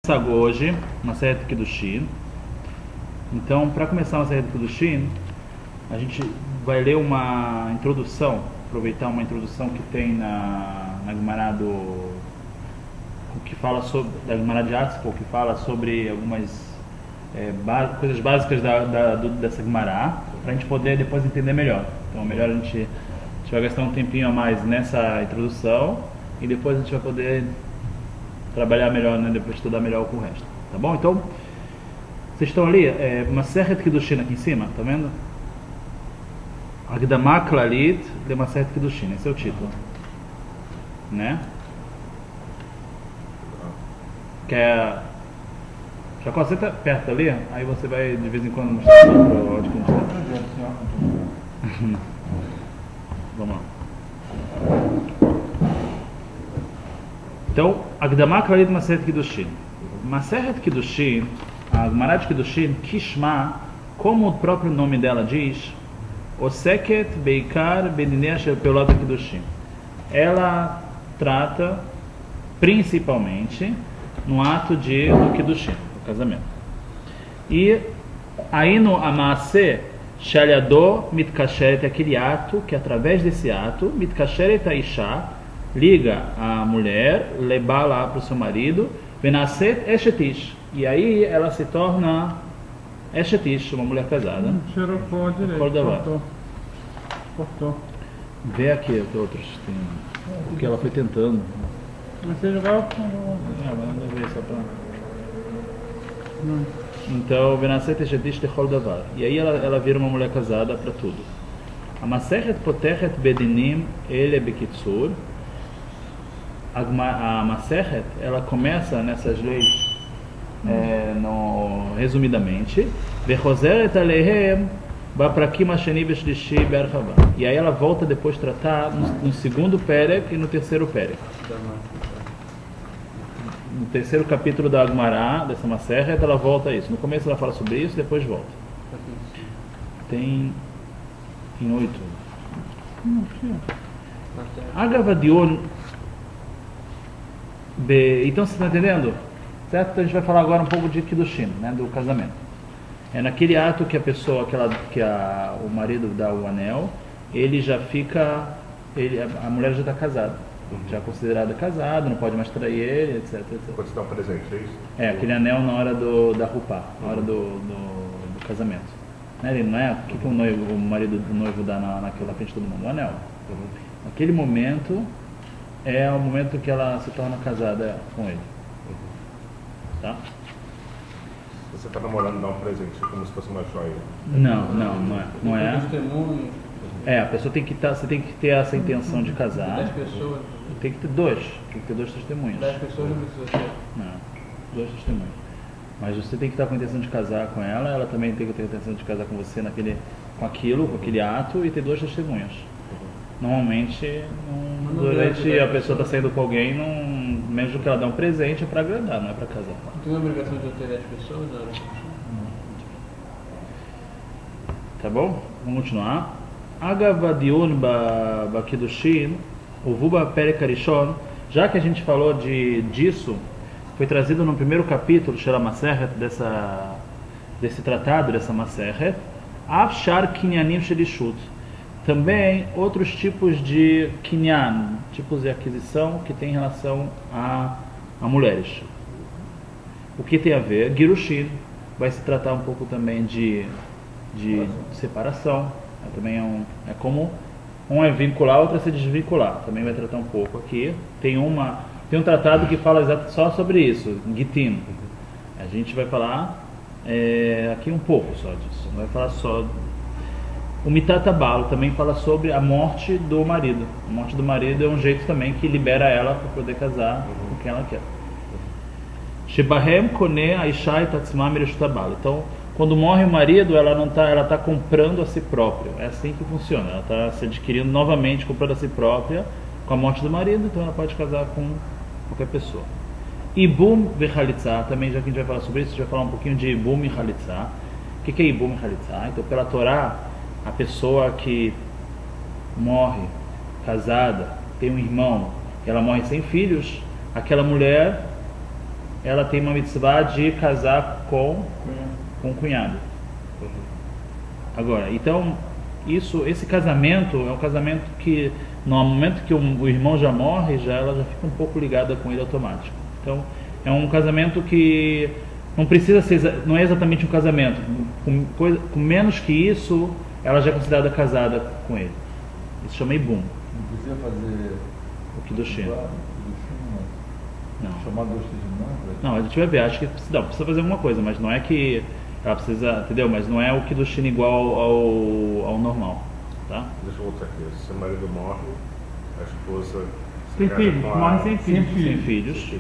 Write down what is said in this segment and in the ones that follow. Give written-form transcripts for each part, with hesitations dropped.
Hoje, uma série de Kiddushin. Então, para começar uma série de Kiddushin, a gente vai ler uma introdução, aproveitar uma introdução que tem na Gemara que fala sobre, da Gemara de Atzpor, que fala sobre algumas coisas básicas dessa Gemara, para a gente poder depois entender melhor. Então, melhor a gente vai gastar um tempinho a mais nessa introdução e depois a gente vai poder trabalhar melhor, né? Depois estudar melhor com o resto, tá bom? Então, vocês estão ali, Masechet Kiddushin aqui em cima, tá vendo? Agdama Klalit de Masechet Kiddushin, esse é o título, né? Já quando você tá perto ali, aí você vai de vez em quando mostrar para onde que a gente tá. Vamos lá. Então, Agdama Klalit Masechet Kiddushin. Masechet Kiddushin, a Gemara de Kiddushin, Kishma, como o próprio nome dela diz, Oseket Beikar Bedinei Shel Peulot Kiddushin. Ela trata principalmente no ato do Kiddushin, do casamento. E aí no Amase Shaliado Mitkasheret, aquele ato que através desse ato, Mitkasheret Aisha, liga a mulher, levar lá para o seu marido, Venasset Eshetish, e aí ela se torna Eshetish, uma mulher casada. Xeropó direito, cortou. Vê aqui os outros, o que ela foi tentando. Mas você jogava com... Vamos ver só para... Então, Venasset Eshetish Techol Davar, e aí ela vira uma mulher casada para tudo. A Masechet Potechet Bedinim Ele Bekitsur. A Masechet, ela começa nessas leis, resumidamente, e aí ela volta depois a tratar no segundo Perek e no terceiro Perek. No terceiro capítulo da Gemara, dessa Masechet, ela volta a isso. No começo ela fala sobre isso, depois volta. Tem 8. Agavadion. Então você está entendendo? Certo? Então a gente vai falar agora um pouco de Kiddushin, né, do casamento. É naquele ato que a pessoa, o marido dá o anel, ele já fica, a mulher já está casada, já é considerada casada, não pode mais trair ele, etc. Pode se dar um presente, é isso? Aquele anel na hora da rupá, na hora do casamento. Ele não é o que o marido do noivo dá naquela frente de todo mundo, o anel. Naquele momento é o momento que ela se torna casada com ele. Tá? Você está namorando, dá um presente, como se fosse uma joia. Não é. A pessoa tem que você tem que ter essa intenção de casar. 10 pessoas. Tem que ter dois testemunhos. 10 pessoas não precisa ter. Não, 2 testemunhos. Mas você tem que estar com a intenção de casar com ela também tem que ter a intenção de casar com você com aquele ato e ter 2 testemunhas. Normalmente, durante a pessoa está saindo com alguém, mesmo que ela dê um presente, é para agradar, não é para casar. Não tem obrigação de ter 10 pessoas? Tá bom? Vamos continuar. Agavadion Bakidushin, Uvuba Perek Arishon, já que a gente falou disso, foi trazido no primeiro capítulo, Shela Masechet, desse tratado, dessa Masechet, Afshar Kinyanim Shelishut. Também outros tipos de kinyan, tipos de aquisição que tem relação a mulheres. O que tem a ver? Girushin vai se tratar um pouco também de separação. Também é como um é vincular, outro é se desvincular. Também vai tratar um pouco aqui. Tem um tratado que fala só sobre isso, Gitin. A gente vai falar aqui um pouco só disso. Não vai falar só. O Mitatabalo também fala sobre a morte do marido. A morte do marido é um jeito também que libera ela para poder casar com quem ela quer. Shebahem kone aisha itatzma mireshtabalo. Então, quando morre o marido, ela está comprando a si própria. É assim que funciona. Ela está se adquirindo novamente, comprando a si própria com a morte do marido. Então, ela pode casar com qualquer pessoa. Ibum vechalitza, também já que a gente vai falar sobre isso, a gente vai falar um pouquinho de Ibum e Chalitza. O que é Ibum e Chalitza? Então, pela Torá, a pessoa que morre casada, tem um irmão, ela morre sem filhos, aquela mulher ela tem uma mitzvah de casar com o cunhado. Agora, então, esse casamento é um casamento que, no momento que o irmão já morre, ela já fica um pouco ligada com ele automático. Então, é um casamento que não precisa ser, não é exatamente um casamento. Com menos que isso, ela já é considerada casada com ele. Isso chama Ibum. Não precisa fazer o Kiddushin. Não. Chamar dois de não, a gente vai ver. Acho que precisa fazer alguma coisa, mas não é que ela precisa, entendeu? Mas não é o Kiddushin igual ao normal, tá? Deixa eu voltar aqui. Se o marido morre, a esposa tem filhos, morre sem filhos. Sem filhos.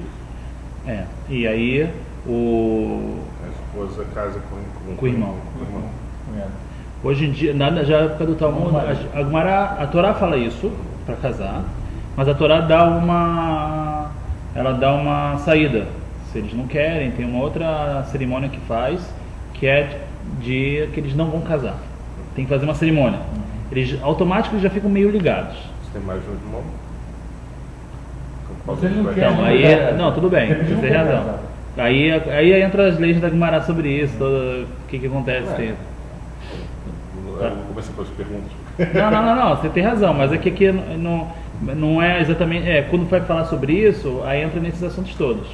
É. E aí a esposa casa com o irmão. Hoje em dia, já na época do Talmud, a Torá fala isso para casar, mas a Torá dá uma saída. Se eles não querem, tem uma outra cerimônia que faz, que é que eles não vão casar. Tem que fazer uma cerimônia. Eles automaticamente já ficam meio ligados. Você tem mais de um irmão? Você não quer. Então, aí, não, tudo bem, você tem razão. Aí entra as leis da Gemara sobre isso, o que acontece. Eu comecei com as perguntas. Não, você tem razão, mas é que aqui não é exatamente. Quando vai falar sobre isso, aí entra nesses assuntos todos.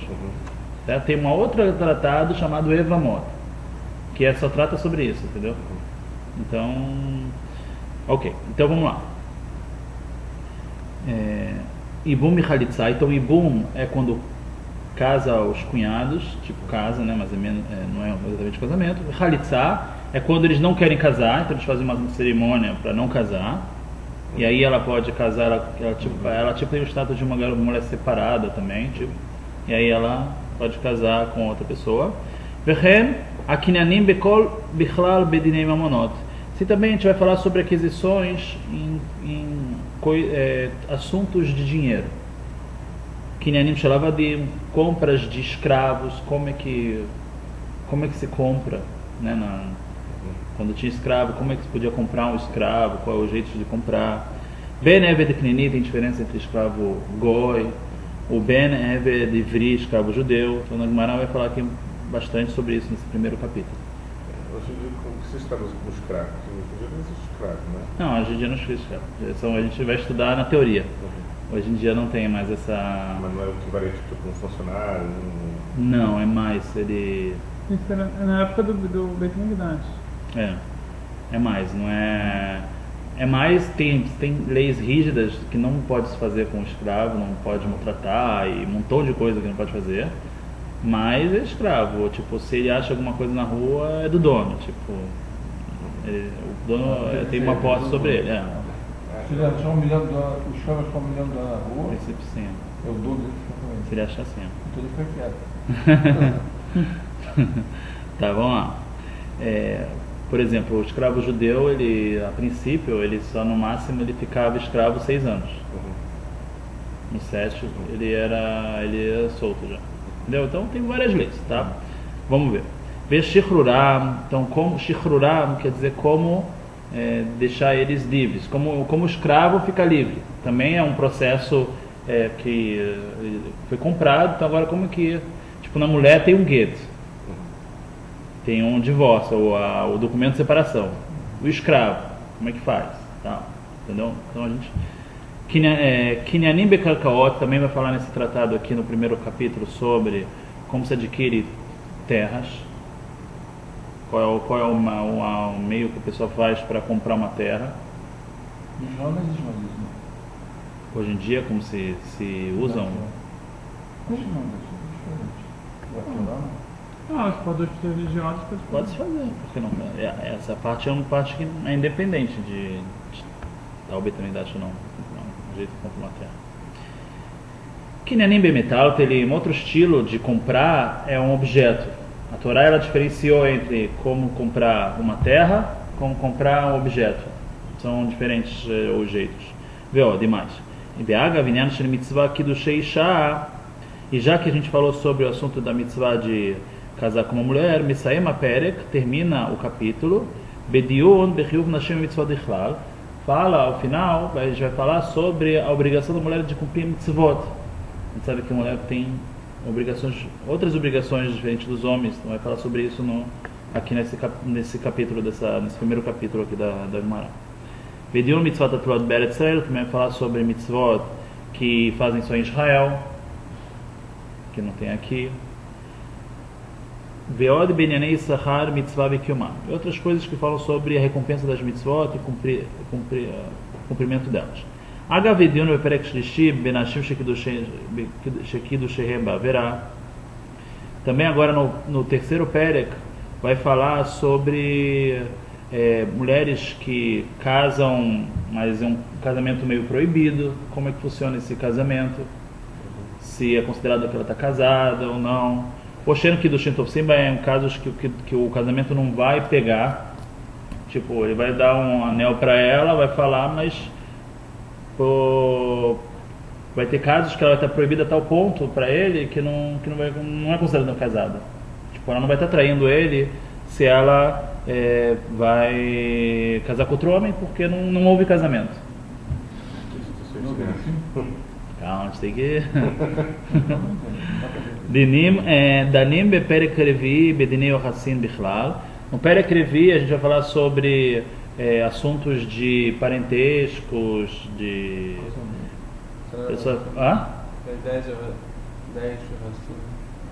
Tá? Tem uma outra tratado chamado Evamot, que só trata sobre isso, entendeu? Então, ok, então vamos lá. Ibum e Khalitsa. Então, Ibum é quando casa os cunhados, tipo casa, né? Mas não é exatamente casamento. Khalitsa é quando eles não querem casar, então eles fazem uma cerimônia para não casar. E aí ela pode casar, ela tem o status de uma mulher separada também, tipo. E aí ela pode casar com outra pessoa. Vechem akinyanim bekol bichlal bedinei mamonot. Se também a gente vai falar sobre aquisições em assuntos de dinheiro. Kinyanim shalavadim, compras de escravos, como é que se compra, né? Quando tinha escravo, como é que se podia comprar um escravo, qual é o jeito de comprar. Ben Eved Knini, tem diferença entre escravo goi, o Ben Eved Ivri, escravo judeu. Então, a Gemara vai falar aqui bastante sobre isso nesse primeiro capítulo. Hoje em dia, como você está como escravo? Hoje em dia não existe escravo, né? Não, hoje em dia não existe escravo. A gente vai estudar na teoria. Hoje em dia não tem mais essa... Mas não é o equivalente tipo um funcionário? Não, é mais, ele... Isso era na época do Beit Migdash. É mais, não é... É mais, tem leis rígidas que não pode se fazer com o escravo, não pode maltratar e um montão de coisa que não pode fazer. Mas é escravo, tipo, se ele acha alguma coisa na rua, é do dono, tipo... o dono tem uma posse sobre ele, Se ele achar $1 milhão, o escravo achar $1 milhão na rua, princípio sim. é o dono dele que fica com ele. Se ele achar assim. Então ele fica quieto. Tá, vamos lá. Por exemplo, o escravo judeu, ele, a princípio, ele só no máximo ele ficava escravo 6 anos. No 7 ele era solto já. Entendeu? Então tem várias leis, tá? Vamos ver. Ver Shichrurá, então como Shichrurá quer dizer como deixar eles livres. Como o escravo fica livre. Também é um processo que foi comprado, então agora como que... Tipo, na mulher tem um get. Tem um divórcio, ou o documento de separação. O escravo, como é que faz? Tá, entendeu? Então a gente... Kinyanim Bekarkaot também vai falar nesse tratado aqui no primeiro capítulo sobre como se adquire terras. Qual é o meio que a pessoa faz para comprar uma terra. Não existe mais isso, não. Hoje em dia, como se usam... Acho que não, é diferente. Os produtos religiosos pode se fazer, porque não. Essa parte é uma parte que é independente de tal betranidade ou não. Do jeito que compra uma terra. Kinyanim Bemetal, tem um outro estilo de comprar, é um objeto. A Torá ela diferenciou entre como comprar uma terra, como comprar um objeto. São diferentes os jeitos. Vê, demais. E já que a gente falou sobre o assunto da mitzvah de casar com uma mulher, Misaem Perek termina o capítulo, Bedion Bechiyuv Nashim Mitzvah Dichlal, fala ao final, a gente vai falar sobre a obrigação da mulher de cumprir mitzvot. A gente sabe que a mulher tem outras obrigações diferentes dos homens. Então vai falar sobre isso aqui nesse capítulo, nesse primeiro capítulo aqui da Gemara. Vedion mitzvot atulot be'eretz Israel, também vai falar sobre mitzvot que fazem só em Israel, que não tem aqui. Veod benyanei sachar mitzvah v'kiyumah. E outras coisas que falam sobre a recompensa das mitzvot e cumprimento delas. Agavedion beperek shlishi benashim shekidushehem ba'averá. Também agora no terceiro perek vai falar sobre mulheres que casam, mas é um casamento meio proibido. Como é que funciona esse casamento? Se é considerado que ela está casada ou não. Oxeno Kiddushin Tovsim é um caso que o casamento não vai pegar. Tipo, ele vai dar um anel para ela, vai falar, mas vai ter casos que ela vai estar proibida a tal ponto para ele que não é considerada casada. Tipo, ela não vai estar traindo ele se ela vai casar com outro homem, porque não houve casamento. Calma, a gente tem que... Danim beperek revi bedinei ohassin bichlal. No perek revi a gente vai falar sobre assuntos de parentescos, de...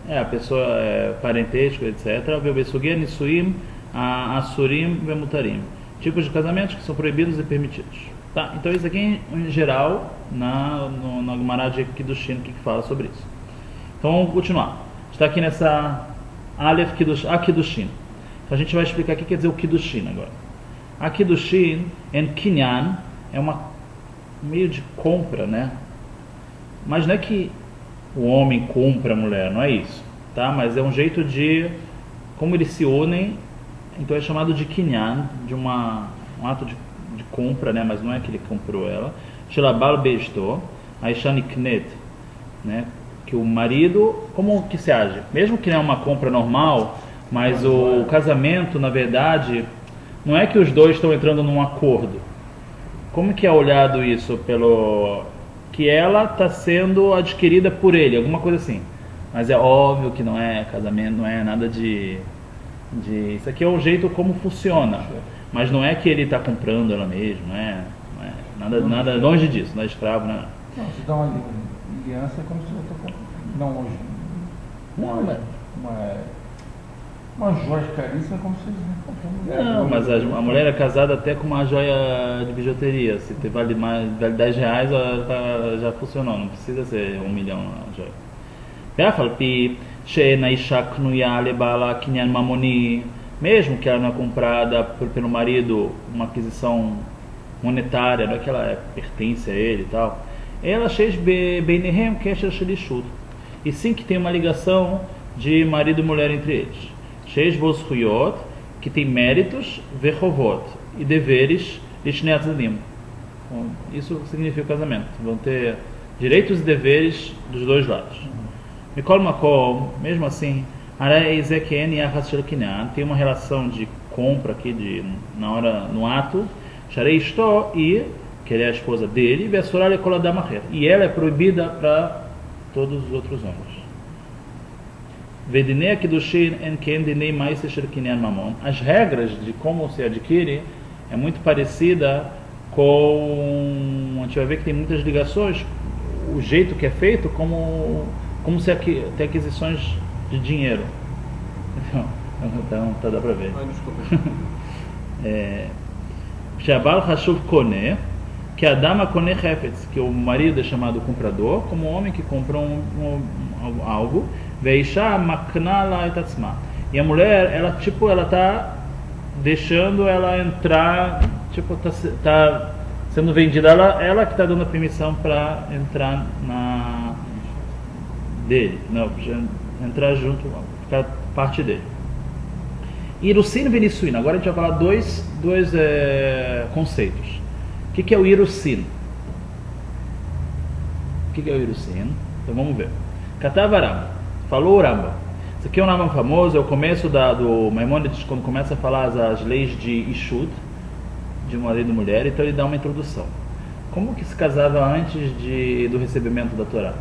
A pessoa parentesco, etc. Vebesugia nisuim asurim vemutarim. Tipos de casamentos que são proibidos e permitidos. Tá, então isso aqui em geral na Gemara de Kiddushin que fala sobre isso. Então vamos continuar. Está aqui nessa Aleph Kiddushin. Então a gente vai explicar o que quer dizer o Kiddushin agora. A Kiddushin en Kinyan é meio de compra, né? Mas não é que o homem compra a mulher, não é isso, tá? Mas é um jeito de como eles se unem. Então é chamado de Kinyan, de um ato de compra, né? Mas não é que ele comprou ela. Shelabal beisto, Aisha niknet, né? Que o marido, como que se age? Mesmo que não é uma compra normal, mas o casamento, na verdade, não é que os dois estão entrando num acordo. Como que é olhado isso que ela está sendo adquirida por ele, alguma coisa assim. Mas é óbvio que não é casamento, não é nada de isso aqui é o jeito como funciona. Mas não é que ele está comprando ela mesma, não é nada longe disso, não é escravo, não é. Não, se dá uma aliança é como se eu estou comprando. Não hoje. Uma joia caríssima é como se eles comprando. Não, mas a mulher é casada até com uma joia de bijuteria. Se vale R$10, já funcionou, não precisa ser 1 milhão a joia. Mesmo que ela não é comprada pelo marido, uma aquisição monetária, não é que ela pertence a ele e tal, ela e sim que tem uma ligação de marido e mulher entre eles, que tem méritos, verhovot, e deveres, isso significa o casamento, vão ter direitos e deveres dos dois lados. Mesmo assim, tem uma relação de compra aqui no ato, e que ele é a esposa dele, e ela é proibida para todos os outros homens. As regras de como se adquire é muito parecida com... A gente vai ver que tem muitas ligações, o jeito que é feito como se tem aquisições de dinheiro. Então dá para ver. Shabal Hashuv Kone, que a dama Kone Hefetz, que o marido é chamado comprador, como o homem que compra algo, Veisha Maknala Etatzma. E a mulher, ela está deixando ela entrar, está sendo vendida, ela que está dando a permissão para entrar dele, não, entrar junto, ficar parte dele. Irusin e Venissuin. Agora a gente vai falar dois conceitos. O que é o Irusin? O que é o Irusin? Então vamos ver. Katav Rambam. Falou o Rambam. Isso aqui é um Rambam famoso, é o começo do Maimonides, quando começa a falar as leis de Ishud, de marido e mulher, então ele dá uma introdução. Como que se casava antes do recebimento da Torá?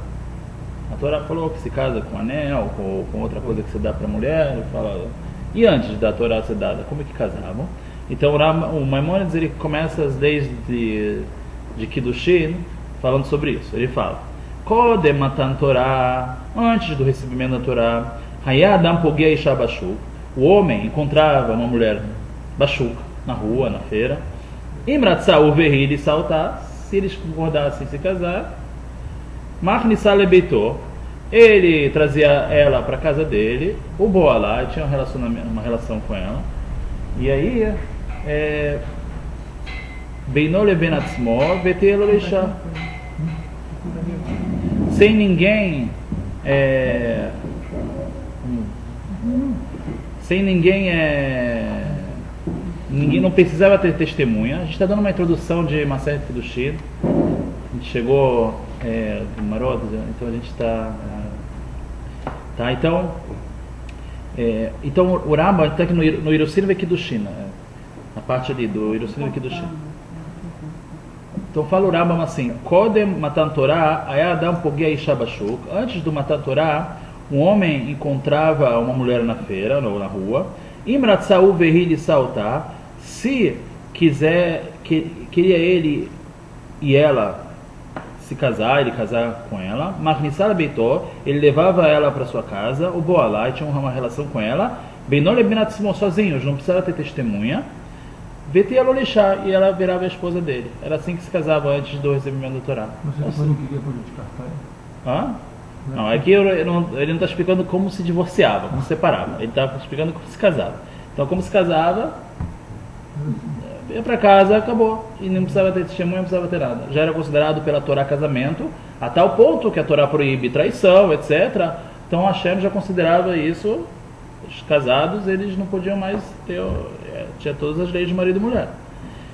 A Torá falou que se casa com anel, com outra coisa que você dá para a mulher. Ele fala, e antes da Torá ser dada, como é que casavam? Então o Maimônides ele começa as leis de Kiddushin falando sobre isso. Ele fala, Kodem matan Torá, antes do recebimento da Torá, Hayadam pogei isha bashuk, o homem encontrava uma mulher bashuk, na rua, na feira, Imratzau verri saltar, se eles concordassem em se casar, Machnissah lebeitó, ele trazia ela para a casa dele, o Boalá, tinha uma relação com ela, e aí Beinou leben atzmo vetelo leishá, sem ninguém ninguém não precisava ter testemunha. A gente está dando uma introdução de Maseret Kiddushin. A gente chegou do Marot, então a gente está então o Rambam está aqui no Irusin Vekiddushin, na parte ali do Irusin Vekiddushin. Então fala o Rambam assim, Kodem matan Torah ayadam pogei isha bashuk, antes do matan Torah, um homem encontrava uma mulher na feira ou na rua, Imratzau verri saltar, se queria ele e ela se casar, ele casar com ela, Machnissah beitó, ele levava ela para sua casa, o Boalá, tinha uma relação com ela, Beinou leben atzmo, sozinhos, não precisava ter testemunha, Vetelo leishá, e ela virava a esposa dele. Era assim que se casava antes do recebimento da Torá. Você depois não queria poder descartar ele? Não, aqui ele não está explicando como se divorciava, como se separava. Ele está explicando como se casava. Então, como se casava, ia para casa, acabou. E não precisava ter testemunha, não precisava ter nada. Já era considerado pela Torá casamento, a tal ponto que a Torá proíbe traição, etc. Então, Hashem já considerava isso. Os casados, eles não podiam mais ter... tinha todas as leis de marido e mulher.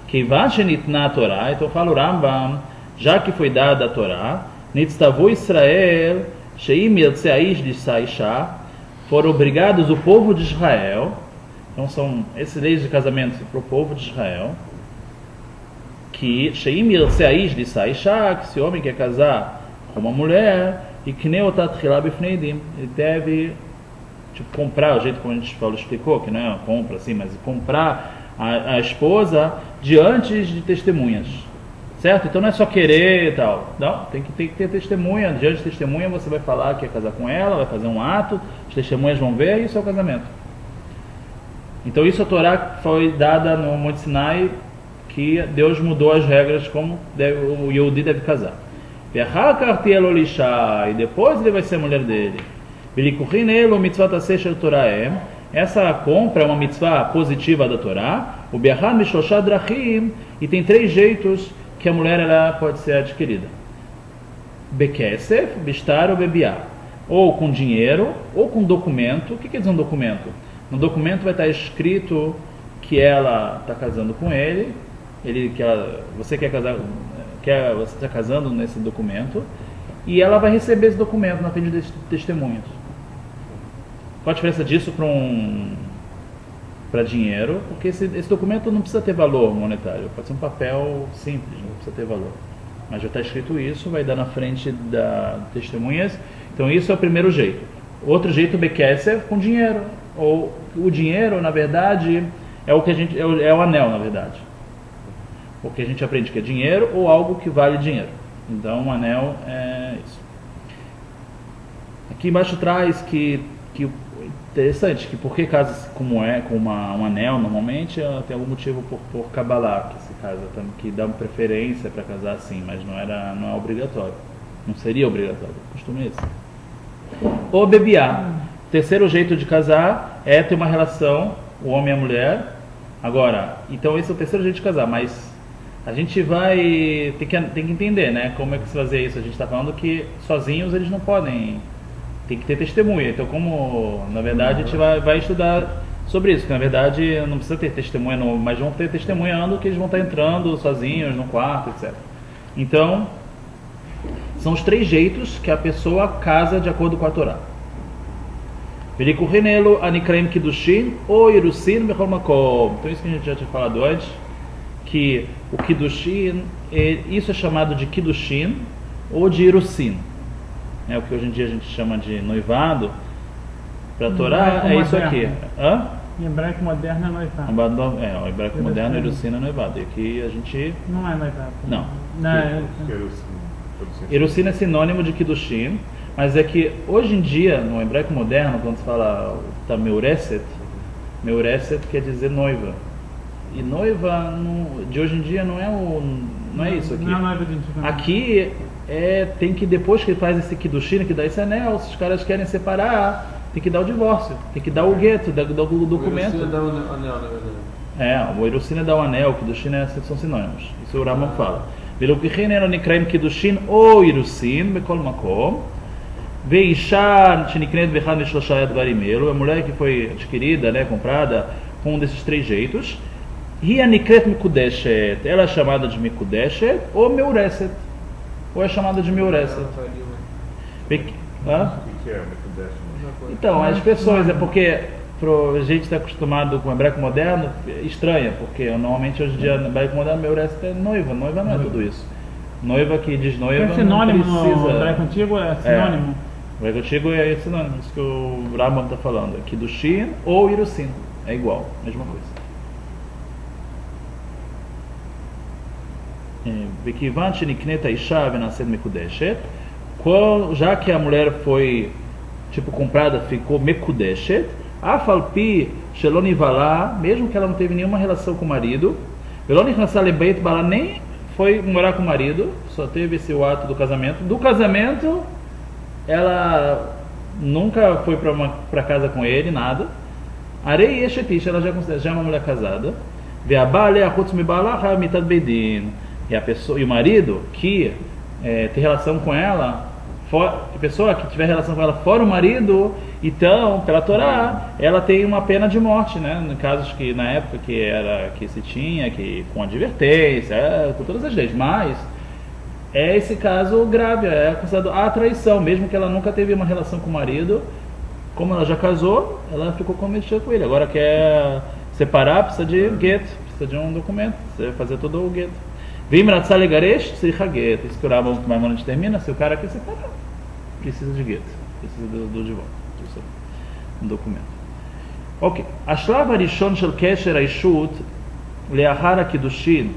Keivan na Torá, então fala o Rambam, já que foi dada a Torá, Nitztavu Israel, Sheim Yirtzeish Lishá Isha, foram obrigados o povo de Israel, então são essas leis de casamento para o povo de Israel, que Sheim Yirtzeish Lishá Isha, que se o homem quer casar com uma mulher, e Kneotat Chilá Bifneidim, ele deve comprar, o jeito como a gente explicou, que não é compra assim, mas comprar a esposa diante de testemunhas, certo? Então não é só querer e tal, não, tem que ter testemunha, diante de testemunha você vai falar que quer casar com ela, vai fazer um ato, as testemunhas vão ver e isso é o casamento. Então isso a Torá foi dada no Monte Sinai, que Deus mudou as regras como o Yehudi deve casar. E depois ele vai ser a mulher dele. Essa compra é uma mitzvah positiva da Torá. O Be'achad Mishloshá Drachim, e tem 3 jeitos que a mulher ela pode ser adquirida: Bekesef, Bistar ou Bebiá, ou com dinheiro, ou com documento. O que quer dizer um documento? No documento vai estar escrito que ela está casando com ele, você quer casar, você está casando nesse documento, e ela vai receber esse documento na frente de testemunhas. Qual a diferença disso para dinheiro? Porque esse documento não precisa ter valor monetário, pode ser um papel simples, não precisa ter valor. Mas já está escrito isso, vai dar na frente das testemunhas. Então isso é o primeiro jeito. Outro jeito, Bekesef, com dinheiro. Ou o dinheiro, na verdade, é o anel, na verdade. Porque a gente aprende que é dinheiro ou algo que vale dinheiro. Então o anel é isso. Aqui embaixo traz que interessante, que porque casa como com um anel normalmente, tem algum motivo por Kabbalah que se casa, que dá uma preferência para casar assim, mas não é obrigatório, não seria obrigatório, costume esse. O bebiá, terceiro jeito de casar é ter uma relação, o homem e a mulher. Agora, então esse é o terceiro jeito de casar, mas a gente tem que entender, né, como é que se fazer isso. A gente está falando que sozinhos eles não podem, tem que ter testemunha. Então, como na verdade a gente vai estudar sobre isso, que na verdade não precisa ter testemunha, mas vão ter testemunhando que eles vão estar entrando sozinhos no quarto, etc. Então, são os 3 jeitos que a pessoa casa de acordo com a Torá. Velikurinelo anikraim kiddushin ou irusin bechol makom. Então isso que a gente já tinha falado antes, que o kiddushin, isso é chamado de kiddushin ou de irusin. né, o que hoje em dia a gente chama de noivado, para a Em Torá hebraico é isso aqui. moderno. Hã? Em hebraico moderno é noivado. O hebraico moderno, Irucina é noivado. E aqui a gente... Não é noivado. Não. Querosene. Irucina é sinônimo de Kiddushin, mas é que hoje em dia, no hebraico moderno, quando se fala tá meureset quer dizer noiva. E noiva de hoje em dia não é isso aqui. Não é noiva de antigamente. Aqui tem que, depois que faz esse Kiddushin, que dá esse anel, se os caras querem separar, tem que dar o divórcio, tem que dar o gueto, dar o documento. Dá o anel, na verdade. O Irucina dá o anel, o Kiddushin são sinônimos. Isso o Rambam fala. ולוקחין אלו נקראים קידושין או אירוסין בכל מקום, ואישה שנקנית באחד משלושה הדברים אלו, a mulher que foi adquirida, né, comprada com um desses três jeitos, היא הנקראת מקודשת, ela é chamada de מקודשת ou מeuresת, ou é chamada de meuresת. O que é Mekudesh? Então, as pessoas, é porque a gente está acostumado com o hebraico moderno, estranha, porque normalmente hoje em dia no hebraico moderno meuresset é noiva não é tudo isso. Noiva que diz noiva É sinônimo não precisa. no hebraico antigo, é sinônimo. O hebraico antigo é sinônimo, isso que o Rambam está falando, Kiddushin ou Irusin, é igual, mesma coisa. וכיוון שנקנית האישה ונעשית מקודשת, já que a mulher foi comprada, ficou מקודשת, אף על פי שלא נבהלה, mesmo que ela não teve nenhuma relação com o marido, ולא נכנסה לבית בעלה, nem foi morar com o marido, só teve esse ato do casamento. Do casamento, ela nunca foi para casa com ele, nada. Arei Eshetish, ela já é uma mulher casada. והבעל החוץ מבעלה חייב מיתת בית דין. E o marido que tem relação com ela, a pessoa que tiver relação com ela fora o marido, então, pela Torá, ela tem uma pena de morte, né? No casos que na época que se tinha, que com advertência, com todas as leis, mas é esse caso grave, é considerado a traição, mesmo que ela nunca teve uma relação com o marido, como ela já casou, ela ficou comprometida com ele. Agora quer separar, precisa de gueto, precisa de um documento, precisa fazer todo o gueto. Vim ratzah legaresh, tzricha get. Isso que o Rambam Maimonides termina, se o cara quer separar, precisa de gueto, precisa do divórcio, precisa de um documento. Ok. השלב הראשון של קשר האישות לאחר הקידושין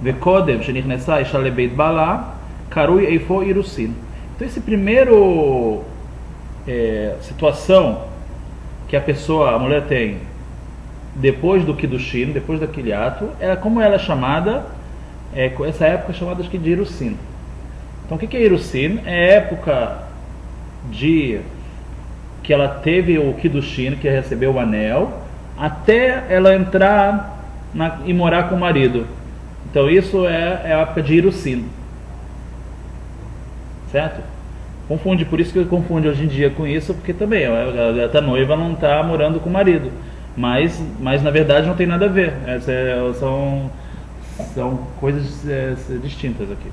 וקודם שנכנסה האישה לבית בעלה קרוי איפה אירוסין. Então esse primeiro situação que a mulher tem depois do Kiddushin, depois daquele ato, como ela é chamada, essa época é chamada de Irusin. Então o que é Irusin? É a época que ela teve o Kiddushin, que recebeu o anel, até ela entrar e morar com o marido. Então isso é a época de Irusin. Certo? Por isso que confunde hoje em dia com isso, porque também ela está noiva, não está morando com o marido. Mas na verdade não tem nada a ver. São coisas distintas aqui.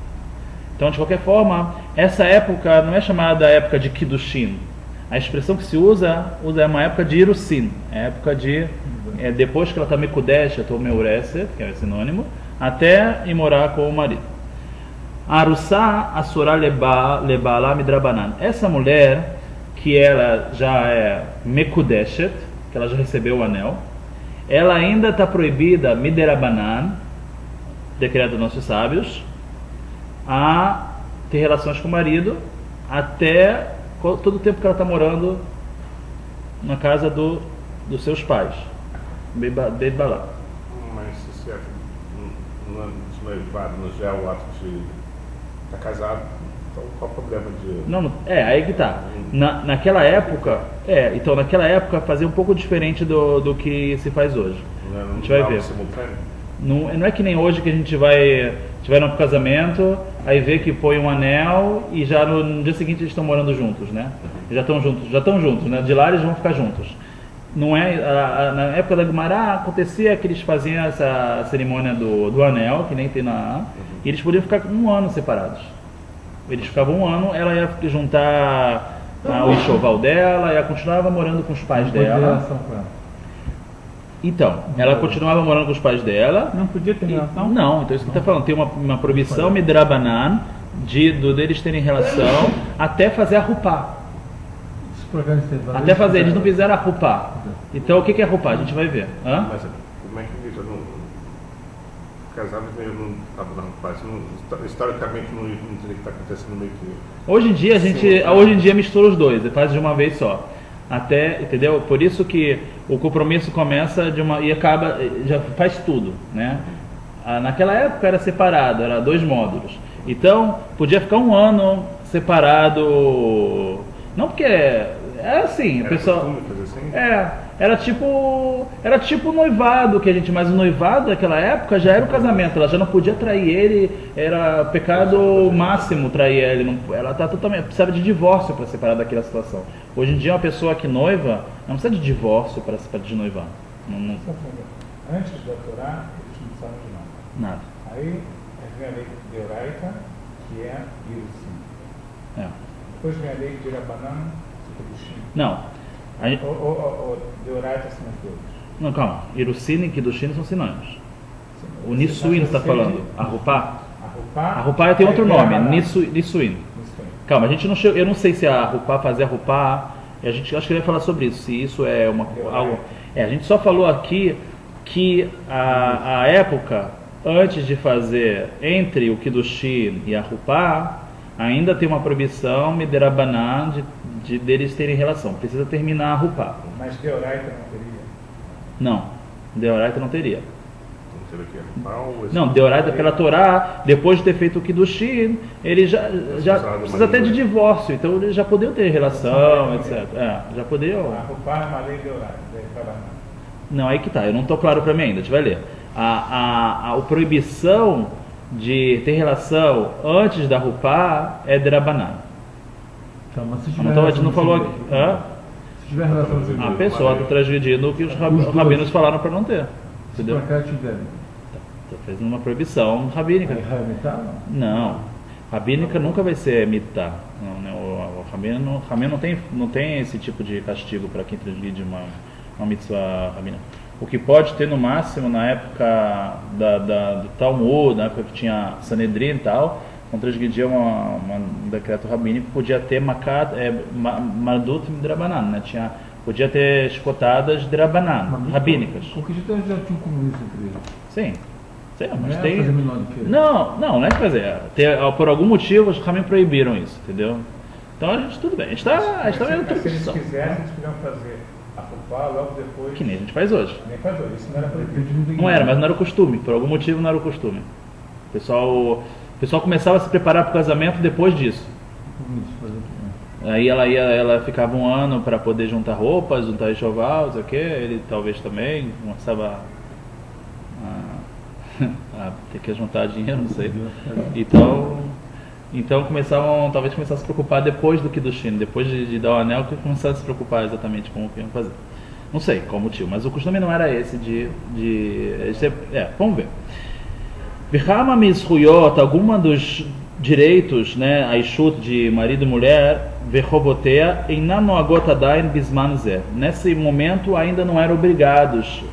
Então, de qualquer forma, essa época não é chamada época de Kiddushin. A expressão que se usa é uma época de Irusin. É época de depois que ela está Mekudesh, ou Meuresset, que é sinônimo, até ir morar com o marido. Arussá Asura Lebala Midrabanan. Essa mulher, que ela já é Mekudeshet, que ela já recebeu o anel, ela ainda está proibida, Miderabanan, decreto dos nossos sábios, a ter relações com o marido até todo o tempo que ela está morando na casa dos seus pais. Beit Balá. Mas se é noivado, já é o ato de estar casado, então qual o problema de... Não, aí que tá. Naquela época, naquela época fazia um pouco diferente do que se faz hoje. A gente vai ver. Não é que nem hoje que a gente vai no casamento, aí vê que põe um anel e já no dia seguinte eles estão morando juntos, né? Já estão juntos, né? De lá eles vão ficar juntos. Não é, na época da Gumará acontecia que eles faziam essa cerimônia do anel, que nem tem e eles podiam ficar um ano separados. Eles ficavam um ano, ela ia juntar o enxoval dela, ela continuava morando com os pais dela. Então, ela continuava morando com os pais dela. Não podia ter relação? Não, então isso que está falando, tem uma proibição Midrabanan deles terem relação até fazer a rupá. Se por acaso tem valor, Até fazer, eles não fizeram a rupá. Então o que é rupá? A gente vai ver. Hã? Mas como é que isso? Casados meio não estavam na paz. Historicamente não teria que estar acontecendo meio que. Hoje em dia hoje em dia mistura os dois, faz de uma vez só. Até, entendeu? Por isso que o compromisso começa e acaba, já faz tudo, né? Naquela época era separado, era 2 módulos. Então, podia ficar 1 ano separado. Não porque assim, o pessoal costume fazer assim? era tipo noivado que a gente, mas o noivado naquela época já era o casamento, ela já não podia trair ele, era pecado máximo trair ele, ela tá totalmente, precisava de divórcio para separar daquela situação. Hoje em dia uma pessoa que noiva não precisa de divórcio para desnoivar. Antes da Torá, eles não precisavam de nada. Nada. Aí vem a lei de Deoraita, que é Irusim. É. Depois vem a lei de Rabanan, Kedushim. Não. Ou Deoraita são as duas. Não, calma. Irusin e Kiddushin são sinônimos. O Nisuin está falando. A Rupá? A Rupá tem outro nome. Nisuin. Calma, a gente não chegou, eu não sei se a Rupá fazia a Rupá. A gente acho que vai falar sobre isso. Se isso é algo. A gente só falou aqui que a época antes de fazer entre o Kiddushin e a Rupá, ainda tem uma proibição Miderabanan deles terem relação. Precisa terminar a Rupá. Mas Deoraita não teria? Não, Deoraita não teria. Não sei o que é. Não, Deoraita pela Torá, depois de ter feito o Kiddushin, ele já precisa até de divórcio, então eles já poderiam ter relação, etc. Já poderiam. A Rupá é uma lei Deoraita, não, aí que tá, eu não estou claro para mim ainda, a gente vai ler. A proibição de ter relação antes da Rupá é Derabanan. Então, mas se A gente não falou aqui. Se tiver relação A pessoa está transgredindo o que os rabinos falaram para não ter. Entendeu? Se por acaso tiver. Está fazendo uma proibição rabínica. Aí vai aumentar? Não. Rabínica nunca vai ser mitá. Não, né? O rabino não tem esse tipo de castigo para quem transgride uma mitzvah rabínica. O que pode ter no máximo na época do Talmud, na época que tinha Sanedrin e tal, quando transgredia um decreto rabínico, podia ter Mardut Drabanan, né? Podia ter chicotadas Drabanan, rabínicas. Porque já tinha um comunista entre eles. Sim, mas Não tem. fazer menor do que ele. Não é que fazer. Por algum motivo os rabínicos proibiram isso, entendeu? Então a gente, tudo bem, a gente está vendo tudo. Se eles quisessem, eles podiam fazer a Rupá logo depois. Que nem a gente faz hoje. Nem faz hoje, isso não era proibido. Não era, mas não era o costume. Por algum motivo não era o costume. O pessoal começava a se preparar para o casamento depois disso. Aí ela ficava 1 ano para poder juntar roupas, juntar enxoval, não sei o que. Ele talvez também começava a ter que juntar dinheiro, não sei. Então talvez começasse a se preocupar depois do Kiddushin, depois de dar o anel, que começasse a se preocupar exatamente com o que iam fazer. Não sei qual motivo, mas o costume não era esse vamos ver. Vihama Mizruyot, alguma dos direitos, né, a Ishut de marido e mulher, Vechobotea, em Nanoagotadain Bisman Zeh. Nesse momento ainda não eram obrigados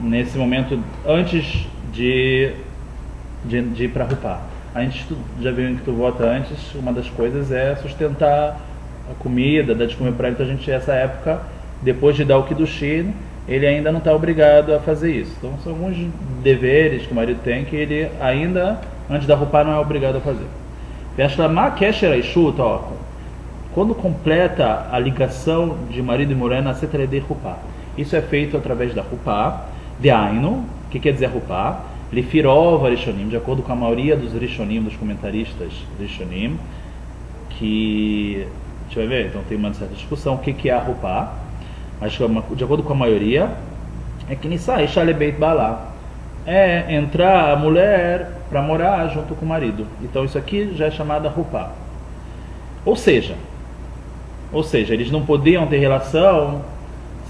nesse momento antes de ir para Rupá. A gente já viu em que tu vota antes, uma das coisas é sustentar a comida, dar de comer para ele. Então a gente, nessa época, depois de dar o Kiddushin, ele ainda não está obrigado a fazer isso. Então são alguns deveres que o marido tem que ele ainda, antes da Rupá, não é obrigado a fazer. Quando completa a ligação de marido e mulher na Seteredei Rupá. Isso é feito através da Rupá, de Aino, que quer dizer Rupá, Lifirova Rishonim, de acordo com a maioria dos Rishonim, dos comentaristas Rishonim, que, deixa eu ver, então tem uma certa discussão, o que é a Rupá, mas de acordo com a maioria, é que Nisa Shalebeit Balá, é entrar a mulher para morar junto com o marido. Então isso aqui já é chamada Rupá. Ou seja, eles não podiam ter relação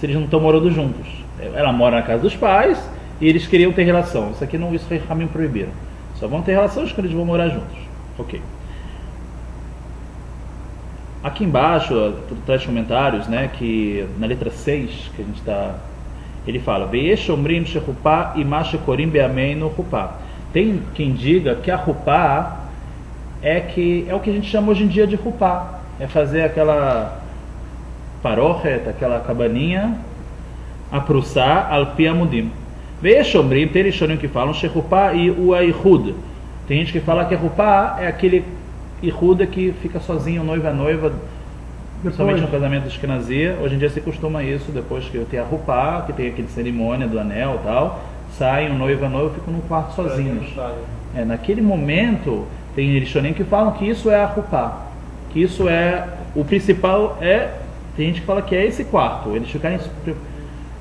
se eles não estão morando juntos. Ela mora na casa dos pais e eles queriam ter relação. Isso aqui não, isso foi Ramim proibiram. Só vão ter relações quando eles vão morar juntos. Ok. Aqui embaixo, traz comentários, né, que na letra 6, que a gente está, ele fala, Ve'eshomrim shechupá ima shekorim be'ameinu rupá. Tem quem diga que a rupá é o que a gente chama hoje em dia de rupá. É fazer aquela parochet, aquela cabaninha, aprussar al pi amudim. Ve'eshomrim, tem rishonim que falam shechupá e o aichud. Tem gente que fala que a rupá é aquele ichud que fica sozinho, noiva a noiva, principalmente no casamento de Ashkenazia. Hoje em dia se costuma isso, depois que tem a rupá, que tem aquele cerimônia do anel e tal, saem o noivo e a noiva, ficam num quarto sozinhos. Naquele momento, tem rishonim que falam que isso é a rupá, que isso é, o principal tem gente que fala que é esse quarto, eles ficarem...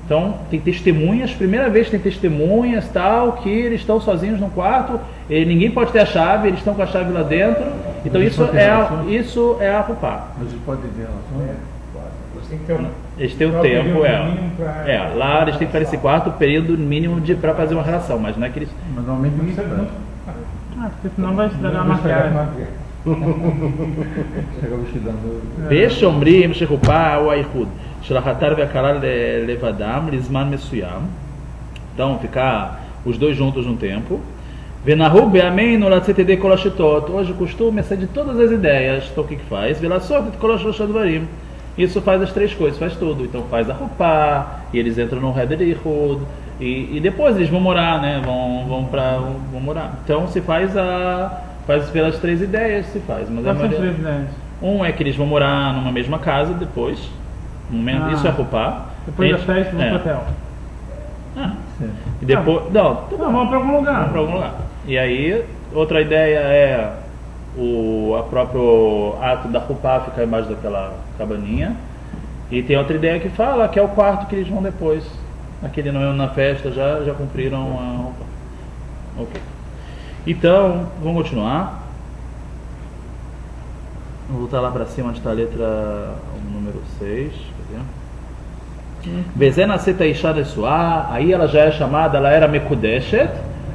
Então, tem testemunhas, primeira vez tem testemunhas, tal, que eles estão sozinhos no quarto, ninguém pode ter a chave, eles estão com a chave lá dentro, então isso é a rupá. Mas eles podem ter relação? Eles têm um tempo, lá eles têm que ficar nesse quarto, o período mínimo para fazer uma relação, mas não é que eles... Mas normalmente ninguém faz. Porque senão vai estragar a maquiagem. Chega vestidando. Ve'eshomrim shechupá o aichud. Shelachatar ve'akalah levadam lisman mesuyam. Então, ficar os dois juntos num tempo. Ve'nahu be'ameinu latzet yedei kol hashitot. Hoje o costume é sair de todas as ideias. Então, o que faz? Ve'lasot et kol hashlosh advarim. Isso faz as três coisas, faz tudo. Então, faz a rupá, e eles entram no Heder Ichud, e depois eles vão morar, né? Vão morar. Então, se faz pelas três ideias, se faz. Mas Quais são as três ideias? Um é que eles vão morar numa mesma casa depois. Isso é rupá. Depois da festa, vão pro hotel. E depois. Não, vamos para algum lugar. Vamos para algum lugar. E aí, outra ideia é a próprio ato da rupá ficar embaixo daquela cabaninha. E tem outra ideia que fala que é o quarto que eles vão depois. Aquele não é na festa, já cumpriram a rupá. Ok. Então, vamos continuar. Vou voltar lá para cima onde está a letra número 6. Vezena seta isha nesuá, aí ela já é chamada, ela era mekudeshet.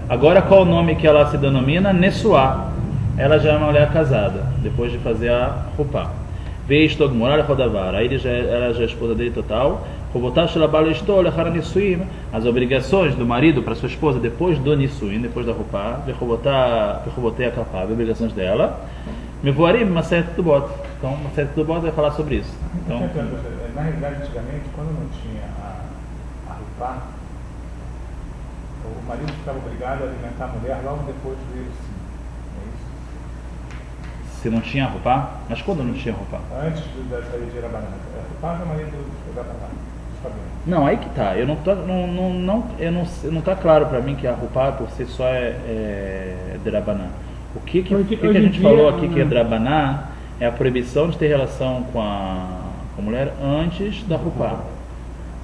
Agora qual o nome que ela se denomina? Nesuá. Ela já é uma mulher casada, depois de fazer a rupá. Veish tog morar rodavar, aí ela já é esposa dele total. As obrigações do marido para sua esposa depois do nisuim, depois da rupá, a capá, as obrigações dela. Me voarei Maseret Ketubot. Então, Maseret Ketubot vai falar sobre isso. Então, na realidade, antigamente, quando não tinha a rupá, o marido ficava obrigado a alimentar a mulher logo depois do Irusim. É isso? Se não tinha rupá? Mas quando não tinha rupá? Antes da saída de Rabanã. A rupá é o marido da Rabanã. Não, aí que tá. Não tá claro para mim que a rupá por si só é Drabaná. O que a gente falou aqui que é Drabaná é a proibição de ter relação com a mulher antes da rupá.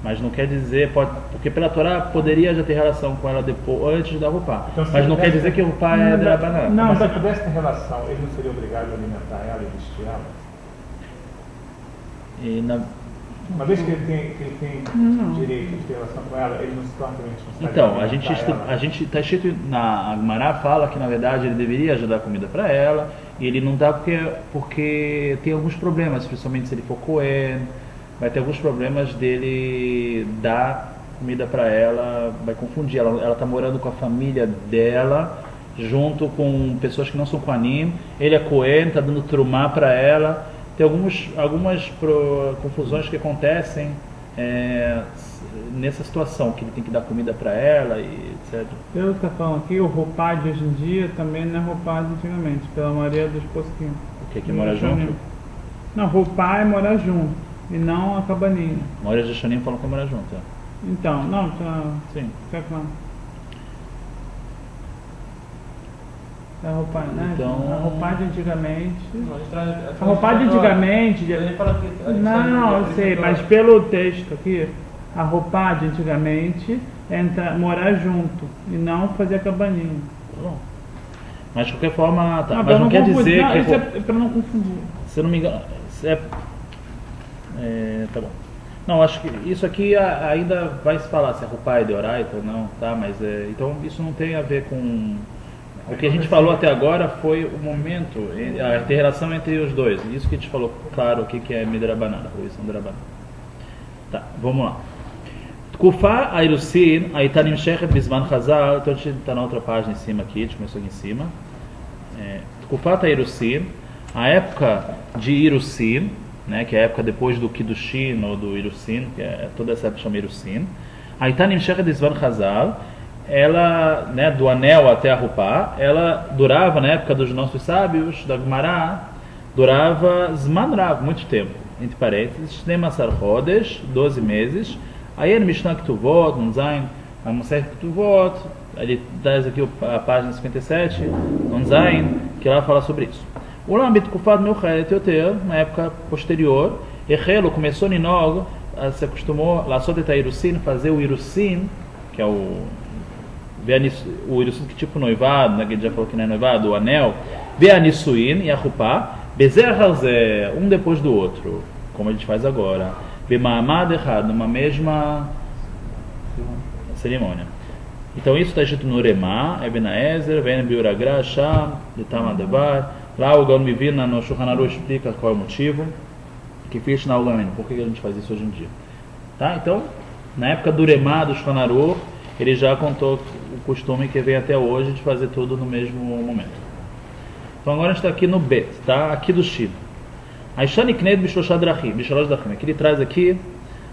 Mas não quer dizer, porque pela Torá poderia já ter relação com ela depois, antes da rupá. Então, mas não quer dizer que rupá é Drabaná. Não, mas se pudesse ter relação, ele não seria obrigado a alimentar ela e vestir ela? Uma vez que ele tem direito de ter relação com ela, ele não se torna responsável. Então, a gente está escrito na Agmará fala que na verdade ele deveria já dar comida para ela, e ele não dá porque tem alguns problemas, principalmente se ele for Cohen, vai ter alguns problemas dele dar comida para ela, vai confundir. Ela está morando com a família dela, junto com pessoas que não são Kohanim, ele é Cohen, está dando trumá para ela. Tem algumas confusões que acontecem nessa situação, que ele tem que dar comida para ela e etc. Pelo que está falando aqui, o roupá de hoje em dia também não é roupá de antigamente, pela maioria dos posquinhos. O que mora junto? Não, roupá é morar junto, e não a cabaninha. A maioria dos Shonim falam que é morar junto. Então, não, sim. Fica claro. A roupá, né? Então... A roupá de antigamente. A roupá de antigamente. Não, eu sei, mas pelo texto aqui, a roupá de antigamente é morar junto e não fazer a cabaninha. Bom. Mas de qualquer forma, tá. Mas não quer dizer que. Isso é para não confundir. Se eu não me engano. Tá bom. Não, acho que isso aqui ainda vai se falar se a roupá é de oraita ou não, tá? Mas então isso não tem a ver com. O que a gente falou até agora foi o momento, a interação entre os dois. Isso que a gente falou, claro, o que é Midrabanan, a proibição Midrabanan. Tá, vamos lá. Tkufa Airusin, Aitanim Shechet Bisman Chazal. Então a gente está na outra página em cima aqui, a gente começou aqui em cima. Tkufat Irusin, a época de Irusin, né, que é a época depois do Kiddushin ou do Irusin, que é toda essa época chama Irusin. Aí Nimshechet Zvan Chazal, ela, né, do anel até a Rupá, ela durava, na época dos nossos sábios, da Gemara, durava Zman Rav, muito tempo, entre parênteses, 12 Chodesh, 12 meses. Aí no Mishnah Ketuvot, no Zayin, a Masechet Ketuvot, ele traz aqui a página 57, no Zayin, que ela fala sobre isso. O Lambit Kufad Meuchet Yoter, na época posterior, Echelo começou Ninog, se acostumou lá só de Irusin, fazer o Irusin, que é o Irusin que tipo noivado, né, que ele já falou que não é noivado, o anel, Be'anisuin e a Rupá, Bezer Hazé, um depois do outro, como a gente faz agora, Be'ma'amad errado, numa mesma cerimônia. Então isso está escrito no Remá, Eben Ezer, Ven Biuragra, Sham, Letamadebar. Lá o Gaon Mivina no Shulchan Aruch explica qual é o motivo, que fiz na Ugamin, por que a gente faz isso hoje em dia. Tá? Então, na época do Remá, do Shulchan Aruch, ele já contou o costume que vem até hoje de fazer tudo no mesmo momento. Então agora a gente está aqui no Bet, tá? Aqui do Shino. Aishani Kned Bishlosh Drachim, aqui ele traz aqui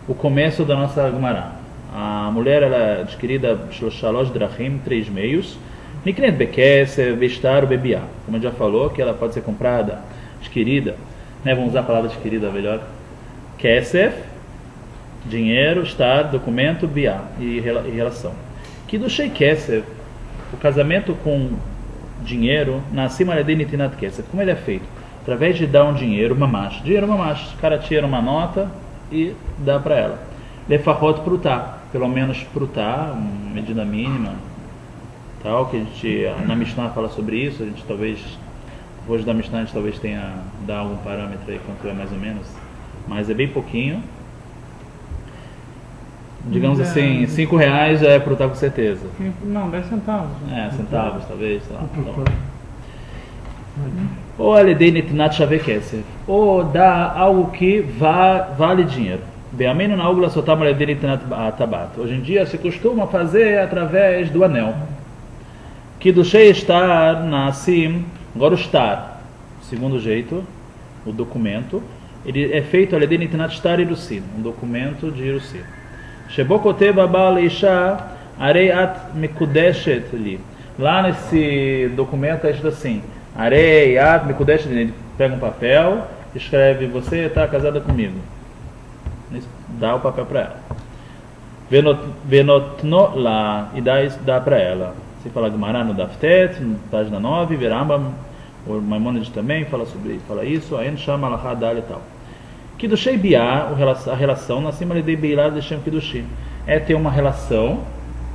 o começo da nossa Gemara. A mulher ela é adquirida Shlosh Drachim, 3 meios. Niknet Bekesef, Bestar, Bebiá. Como a gente já falou, que ela pode ser comprada, adquirida, né? Vamos usar a palavra adquirida melhor. Kesef, dinheiro, Star, documento, Biá e relação. Kiddushei Kesef, o casamento com dinheiro, Nassim Aledei Nitinat Kesef. Como ele é feito? Através de dar um dinheiro, mamash. Dinheiro mamash. O cara tira uma nota e dá para ela. Lefahot Prutá, pelo menos Prutá, uma medida mínima. Tal, que a gente, na Mishnah fala sobre isso, a gente talvez, depois da Mishnah a gente talvez tenha, dar algum parâmetro aí, quanto é mais ou menos, mas é bem pouquinho. Digamos assim, R$5 já é Prutá com certeza. Não, 10 centavos. Centavos talvez, sei lá. Ou Aledei Netinat Shave Kesef, ou dá algo que vale dinheiro. Be'amenu na ugla sotam Aledei Netinat Tabat. Hoje em dia se costuma fazer através do anel. Kiddushei Star Nassim, agora o Star, segundo jeito, o documento, ele é feito Aledei Netinat Star Irusin, um documento de Irusin. Shebo Koteb Abal Isha Arei At Mekudeshet Li. Lá nesse documento é escrito assim, Arei At Mekudeshet Li. Ele pega um papel, escreve, você está casada comigo. Dá o papel para ela. Venotno lá, e dá para ela. Você fala Gemara no Daftet, página 9, Verambam, o Maimonides também fala isso, aí chama Alachá Dal e tal. Kiddushei Biá, a relação, Nassim Aledei Beilá Leshem Kiddushin, é ter uma relação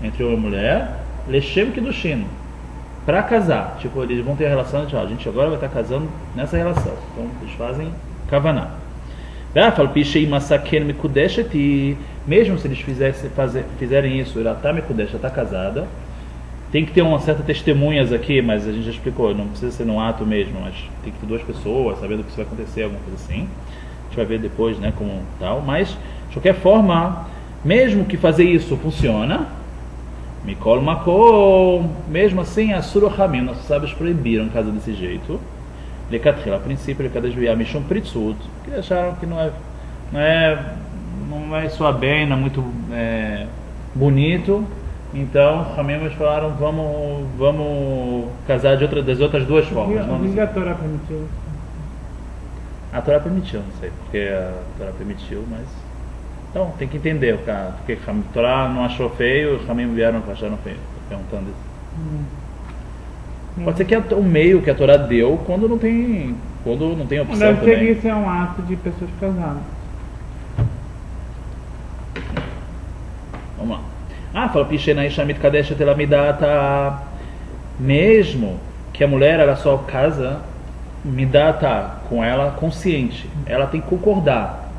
entre homem e mulher, Leshem Kiddushin, para casar. Tipo, eles vão ter a relação, a gente agora vai estar casando nessa relação. Então, eles fazem Kavaná. Mesmo se eles fizerem isso, ela está Mekudesh, ela está casada, tem que ter uma certa testemunhas aqui, mas a gente já explicou, não precisa ser num ato mesmo, mas tem que ter 2 pessoas, sabendo que isso vai acontecer, alguma coisa assim. A gente vai ver depois, né, como tal, mas de qualquer forma, mesmo que fazer isso funciona, Mikol Makol, mesmo assim, a Surohamim, nossos sábios proibiram casa desse jeito. Lekatchila, a princípio, Lekadashviá Mishum Pritsut, que acharam que não vai soar bem, não é muito bonito. Então, Hamim falaram, vamos casar das outras 2 formas. O que a Torá permitiu? A Torá permitiu, não sei porque a Torá permitiu, mas... Então, tem que entender, cara, porque a Torá não achou feio, os Hamim vieram e acharam feio. Estou perguntando isso. Pode ser que é o meio que a Torá deu quando não tem opção Deve também. ser que isso é um ato de pessoas casadas. Vamos lá. Fala Pishenai Shamit Kadesh Telamidata. Mesmo que a mulher ela só casa midata com ela consciente, ela tem que concordar.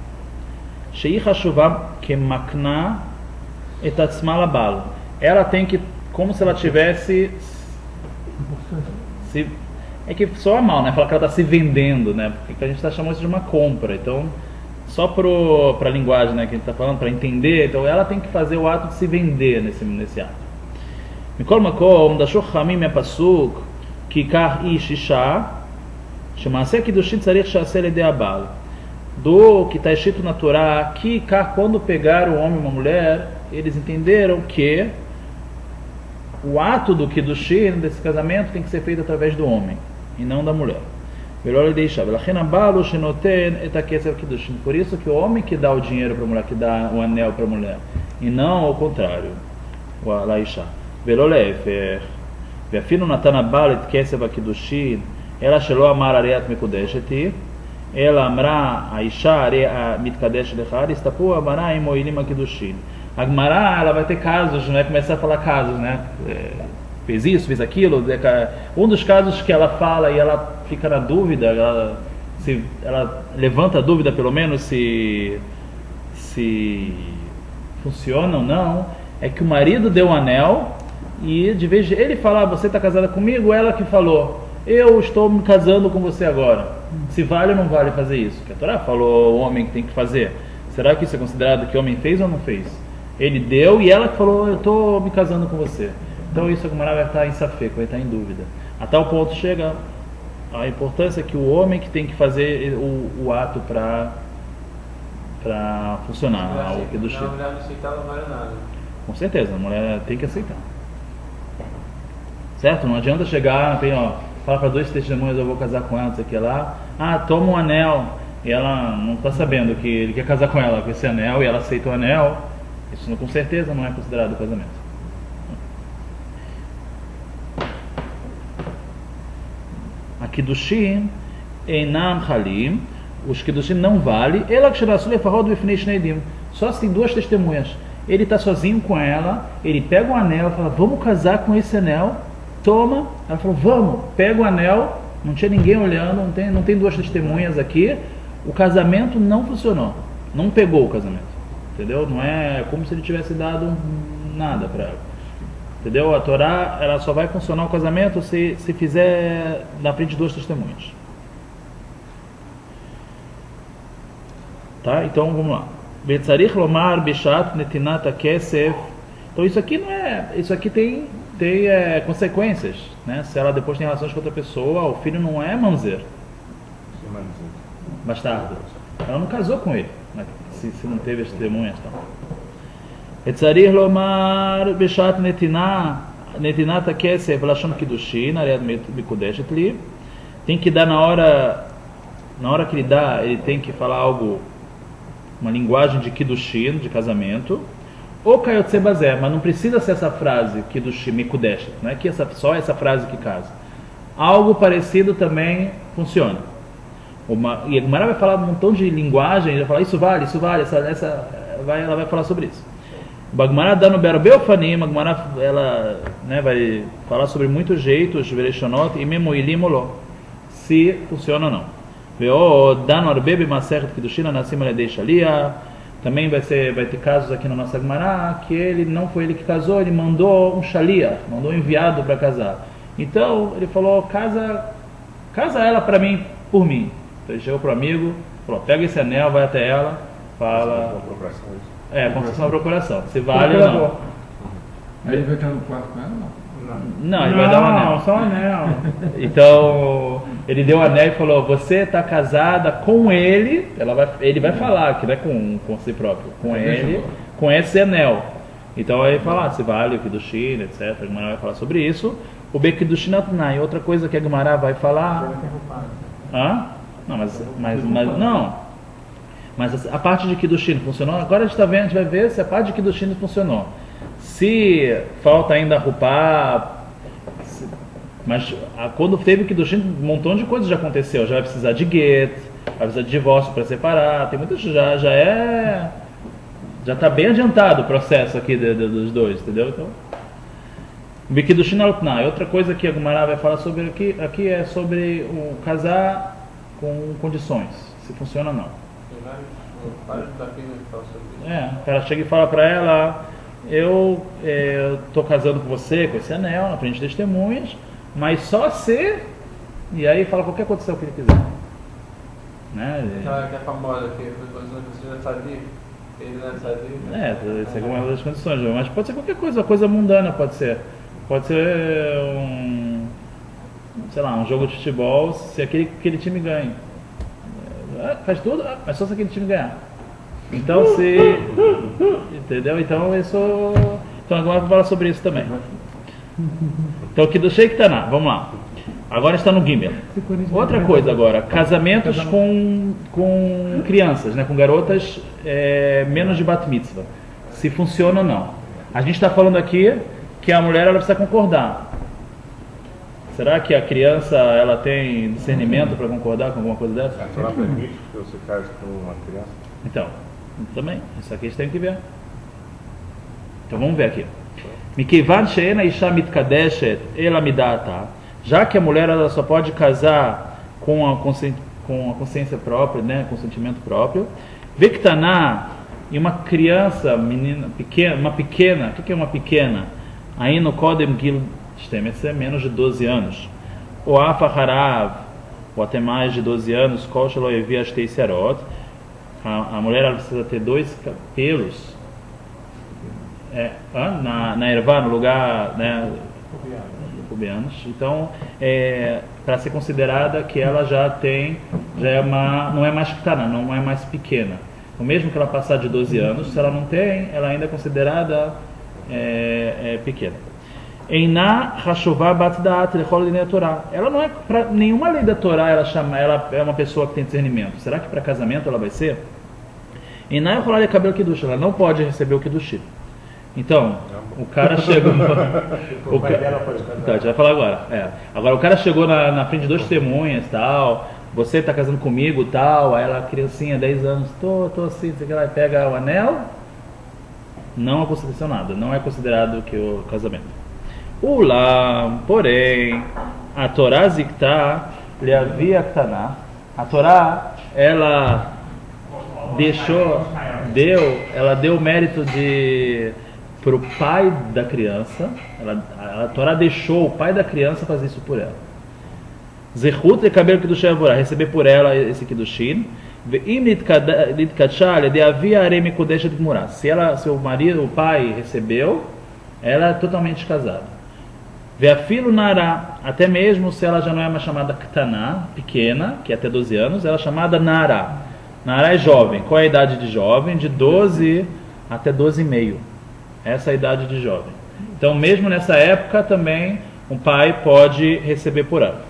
Shei Hashuvam Kemakna Etatzma Labal. Ela tem que, como se ela tivesse é que soa mal, né? Falar que ela está se vendendo, né? Porque a gente está chamando isso de uma compra. Então, só para a linguagem, né, que a gente está falando, para entender, então ela tem que fazer o ato de se vender nesse ato. Mikol Makom, da Shochamim Pasuk, כיכר איש אישה, שמעשה קידושין צריך שיעשה על ידי הבעל. Do que está escrito na Torá, que quando pegaram um homem e uma mulher, eles entenderam que o ato do Kiddushin, desse casamento, tem que ser feito através do homem e não da mulher. Por isso que o homem que dá o dinheiro para a mulher, que dá o anel para a mulher, e não ao contrário, o Laisha. ואפילו נתן הבעל את כסף הקידושין אלא שלא אמר הרי את מקודשת היא אלא אמרה האישה הרי מתקדשת לך הסתפרו הגמרא עם מועילים הקידושין. הגמרא ela vai ter casos, né? Começar a falar casos, né? Fez isso, fez aquilo. Um dos casos que ela fala e ela fica na dúvida, ela levanta a dúvida pelo menos se funciona ou não, é que o marido deu um anel e de vez de ele falar, você está casada comigo, ela que falou, eu estou me casando com você agora. Se vale ou não vale fazer isso? Que a Torá falou o homem que tem que fazer. Será que isso é considerado que o homem fez ou não fez? Ele deu e ela que falou, eu estou me casando com você. Então isso a Gemara vai estar em safek, vai estar em dúvida. A tal ponto chega a importância que o homem que tem que fazer o ato para funcionar. A mulher não aceitar não vale nada. Com certeza, a mulher tem que aceitar. Certo? Não adianta chegar, fala para 2 testemunhas, eu vou casar com ela, não sei o que lá. Toma um anel. E ela não está sabendo que ele quer casar com ela com esse anel e ela aceita o anel. Isso com certeza não é considerado casamento. A Kiddushin Einam Halim, os Kiddushin não vale. Ela que só se tem 2 testemunhas. Ele está sozinho com ela, ele pega o anel, fala, vamos casar com esse anel. Toma, ela falou, vamos, pega o anel, não tinha ninguém olhando, não tem 2 testemunhas aqui, o casamento não funcionou, não pegou o casamento, entendeu? Não é como se ele tivesse dado nada para ela, entendeu? A Torá, ela só vai funcionar o casamento se fizer na frente de 2 testemunhas. Tá? Então vamos lá. Betzarich lomar bishat netinat kesef. Então isso aqui não é, isso aqui tem consequências, né? Se ela depois tem relações com outra pessoa, o filho não é mamzer, bastardo. Ela não casou com ele, né? se não teve as testemunhas. Etzarir lomar beshat netinat kesef lashon kiddushin ariad mikudeshet li. Tem que dar na hora que ele dá, ele tem que falar algo, uma linguagem de kiddushin, de casamento. Ou kayotse bazé, mas não precisa ser essa frase kiddushim mikudeshet, não é que só essa frase que casa. Algo parecido também funciona. E a Gemara vai falar um montão de linguagem, vai falar isso vale, ela vai falar sobre isso. A Gemara dá no Berobeofanim, a Gemara ela, né, vai falar sobre muitos jeitos, vereshonot e memoilimolo, se funciona ou não. Veo dá no arbebe maseret kiddushin anasim aledei shalia. Também vai ter casos aqui na nossa Gemara que ele não foi ele que casou, ele mandou um shaliach, mandou um enviado para casar. Então ele falou, casa ela para mim, por mim. Então ele chegou para o amigo, falou, pega esse anel, vai até ela, fala... concessão à procuração, se vale ou não. Aí ele vai estar no quarto com ela? Não, ele vai dar um anel. Só um anel. Então, ele deu o anel e falou, você está casada com ele, ele vai falar, que não é com si próprio, com ele, com esse anel. Então aí fala, se vale o Kiddushin, etc. A Gemara vai falar sobre isso. O Bekidushin Atnai, outra coisa que a Gemara vai falar... Não, mas a parte de Kiddushin funcionou. Agora a gente vai ver se a parte de Kiddushin funcionou. Se falta ainda rupar, mas quando teve Kiddushin, um montão de coisas já aconteceu. Já vai precisar de get, vai precisar de divórcio para separar. Tem muitas, já está bem adiantado o processo aqui dos dois, entendeu? Então, Kiddushin al-Tnai. Outra coisa que a Gemara vai falar sobre aqui é sobre o casar com condições, se funciona ou não. O cara chega e fala para ela, eu estou casando com você, com esse anel, na frente de testemunhas, mas só se... E aí fala qualquer condição que ele quiser. Né? Aquela que é famosa, que você já sabia, ele não sabia. Isso é uma das condições, mas pode ser qualquer coisa, coisa mundana pode ser. Pode ser sei lá, um jogo de futebol, se aquele time ganha. Faz tudo, mas só se aquele time ganhar. Então entendeu? Então agora vou falar sobre isso também. Então Kiddushei Ktaná, vamos lá. Agora está no Gimel. Outra coisa agora, casamentos com crianças, né, com garotas menos de Bat Mitzvah. Se funciona ou não. A gente está falando aqui que a mulher ela precisa concordar. Será que a criança ela tem discernimento para concordar com alguma coisa dessa? A Torá permite que você case com uma criança? Então, também, isso aqui a gente tem que ver. Então vamos ver aqui. Mikivan she'ena isha mitkadeshet ela midata. Já que a mulher ela só pode casar com a consciência própria, né, com o sentimento próprio. Vektaná, e uma criança, menina pequena, uma pequena, o que é uma pequena? Aí no Kodem Gil Shtemesser, menos de 12 anos. O Afaharav, ou até mais de 12 anos, Kol Shelo Evi Ashtei Serot. A mulher ela precisa ter 2 pelos na ervá, no lugar, né, pubianos. Então, para ser considerada que ela não é mais pequena, não é mais pequena. Então, mesmo que ela passar de 12 anos, se ela não tem, ela ainda é considerada pequena. Einá Hashuvá Bat Da'at Lechol Dinei Torá. Ela não é para nenhuma lei da Torá, ela é uma pessoa que tem discernimento. Será que para casamento ela vai ser? Einá Yecholá Lekabel Kiddush. Ela não pode receber o Kiddush. Então, o cara chegou. O pai dela pode casar. Então, a gente vai falar agora. Agora, o cara chegou na frente de 2 testemunhas, tal. Você está casando comigo, tal. Aí ela, criancinha, 10 anos, tô assim, você vai pega o anel. Não aconteceu nada. Não é considerado que o casamento. Porém, a Torá Ziktá Leavia Ktaná. A Torá, ela deu mérito para o pai da criança. A Torá deixou o pai da criança fazer isso por ela. Zechut lekabel Kiddushei Avorá, receber por ela esse Kiddushin. Ve'im nitkadsha de avia arei mikudeshet gmurá. Se o marido, o pai recebeu, ela é totalmente casada. Ve'afilu nará, até mesmo se ela já não é mais chamada Ktaná, pequena, que é até 12 anos, ela é chamada nará. Nará é jovem. Qual é a idade de jovem? De 12 até 12,5. Essa é a idade de jovem. Então, mesmo nessa época, também um pai pode receber por ela.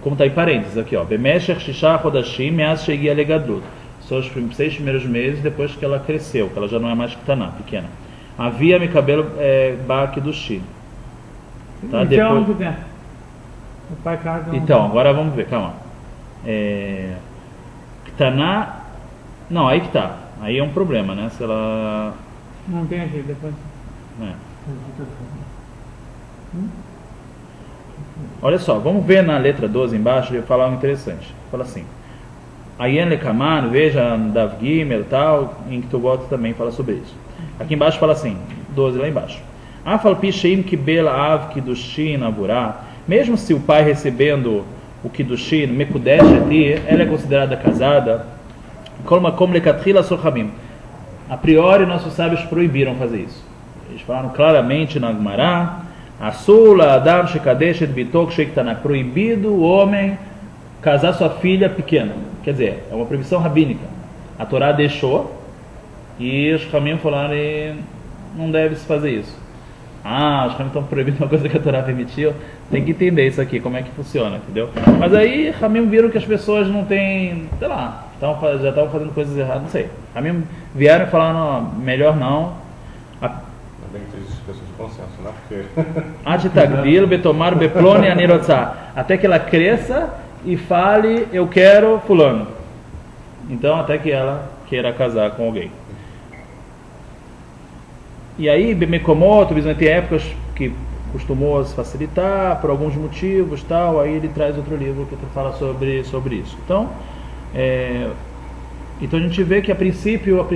Como está em parênteses aqui, ó. Bemesher Shisha Chodashim Meaz Shegia Legadlut. São os 6 primeiros meses depois que ela cresceu, que ela já não é mais Ktaná, pequena. Havia Mikabel Ba Kiddushim. Tá? Depois... O pai casa. Então, agora vamos ver, calma. Ktaná. Não, aí que tá. Aí é um problema, né? Se ela. Não tem aqui, depois. Olha só, vamos ver na letra 12 embaixo, ele fala algo interessante. Fala assim: Ayen Lekaman, veja Dav Gimel e tal, em que tu bota também fala sobre isso. Aqui embaixo fala assim, 12 lá embaixo. Afal Pisheim Kibel Av Kiddushin Aburá. Mesmo se o pai recebendo o Kiddushin, Mekudesh Eti, ela é considerada casada. Como Lekatrila Sorhamim. A priori, nossos sábios proibiram fazer isso. Eles falaram claramente na Gemara: Asula Adam Shekadesh et Bitok Shektana. Proibido o homem casar sua filha pequena. Quer dizer, é uma proibição rabínica. A Torá deixou e os Ramim falaram que não deve se fazer isso. Os Ramim estão proibindo uma coisa que a Torá permitiu. Tem que entender isso aqui, como é que funciona, entendeu? Mas aí Ramim viram que as pessoas não têm, sei lá, já estavam fazendo coisas erradas, não sei. Ramim vieram e falaram: melhor não. Tem que ter discussão de consenso, né? Porque até que ela cresça e fale: eu quero fulano. Então, até que ela queira casar com alguém. E aí, Bemekomoto, tem épocas que costumou se facilitar por alguns motivos, tal. Aí ele traz outro livro que fala sobre isso. Então a gente vê que a princípio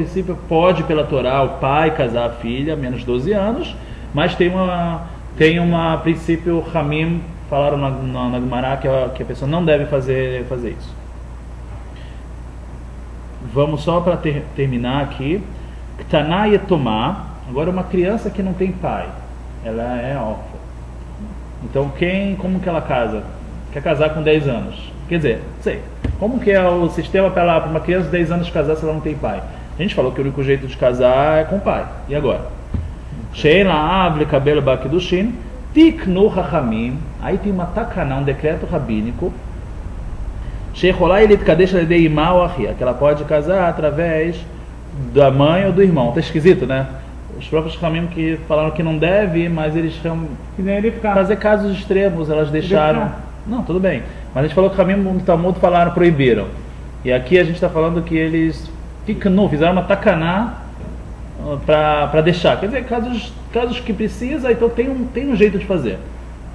pode pela Torá o pai casar a filha menos de 12 anos, mas tem uma princípio Ramim falaram na Gemara que a pessoa não deve fazer isso. Vamos só para terminar aqui. Ktaná Yetomá. Agora, uma criança que não tem pai, ela é órfã. Então, como que ela casa? quer casar com 10 anos. Quer dizer, sei, como que é o sistema para uma criança de 10 anos casar se ela não tem pai? A gente falou que o único jeito de casar é com o pai. E agora? Shein la'av lekabel ba'kidushin tiknu hachamim. Aí tem uma takana, um decreto rabínico. Sheicholai litkadesh alidei ima ou achia, que ela pode casar através da mãe ou do irmão. Tá esquisito, né? Os próprios hachamim que falaram que não deve, mas eles fazer casos extremos, elas deixaram. Não, tudo bem. Mas a gente falou que o hachamim no Talmud falaram, proibiram. E aqui a gente está falando que eles fizeram uma takaná para deixar. Quer dizer, casos que precisa, então tem um jeito de fazer.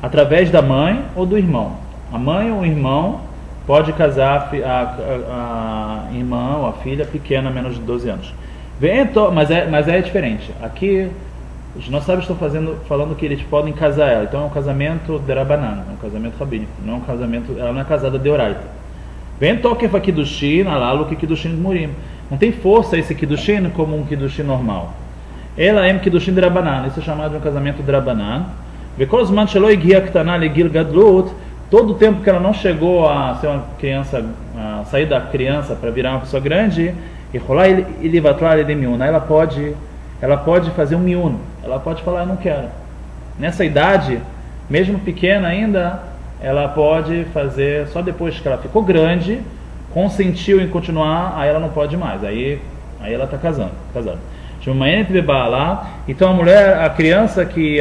Através da mãe ou do irmão. A mãe ou o irmão pode casar a irmã ou a filha pequena, menos de 12 anos. Mas é diferente. Aqui, os nossos sábios estão falando que eles podem casar ela. Então é um casamento derabanan, é um casamento rabínico. Não é um casamento, ela não é casada de oraita. Vem toquem fa kiddushin, alalu que kiddushin murim. Não tem força esse kiddushin como um kiddushin normal. Ela é um kiddushin derabanan. Isso é chamado de um casamento derabanan. Vekozman shelo igia ktana legil gadlut. Todo o tempo que ela não chegou a ser uma criança, a sair da criança para virar uma pessoa grande, e rolar ele vatrar de miúna, ela pode fazer um miúno, ela pode falar, eu não quero. Nessa idade, mesmo pequena ainda, ela pode fazer, só depois que ela ficou grande, consentiu em continuar, aí ela não pode mais, aí ela está casando. Então a mulher, a criança que...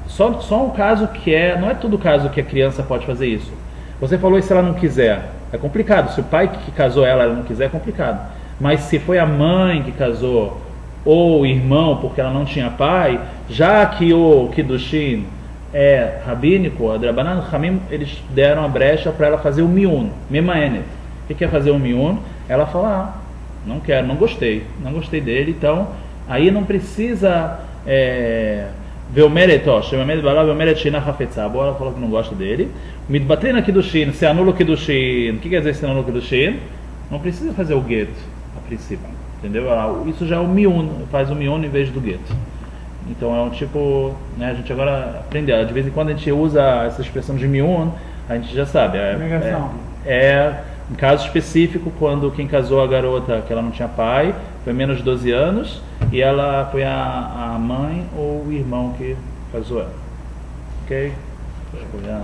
Só um caso que não é todo caso que a criança pode fazer isso. Você falou e se ela não quiser, é complicado. Se o pai que casou ela não quiser, é complicado. Mas se foi a mãe que casou, ou o irmão, porque ela não tinha pai, já que o Kiddushin é rabínico, a Drabanan Hamim, eles deram a brecha para ela fazer o miun, memaenet. O que é fazer o miun? Ela fala, não quero, não gostei dele, então aí não precisa... Veomeret, ela falou que não gosta dele. Mitbatlina Kiddushin, se anula o Kiddushin. O que quer dizer se anula o Kiddushin? Não precisa fazer o get a princípio, entendeu? Isso já é o miun, faz o miun em vez do get. Então é um tipo, né, a gente agora aprendeu. De vez em quando a gente usa essa expressão de miun, a gente já sabe. É um caso específico quando quem casou a garota que ela não tinha pai, foi menos de 12 anos, e ela foi a mãe ou o irmão que casou ela. Ok? Deixa eu olhar.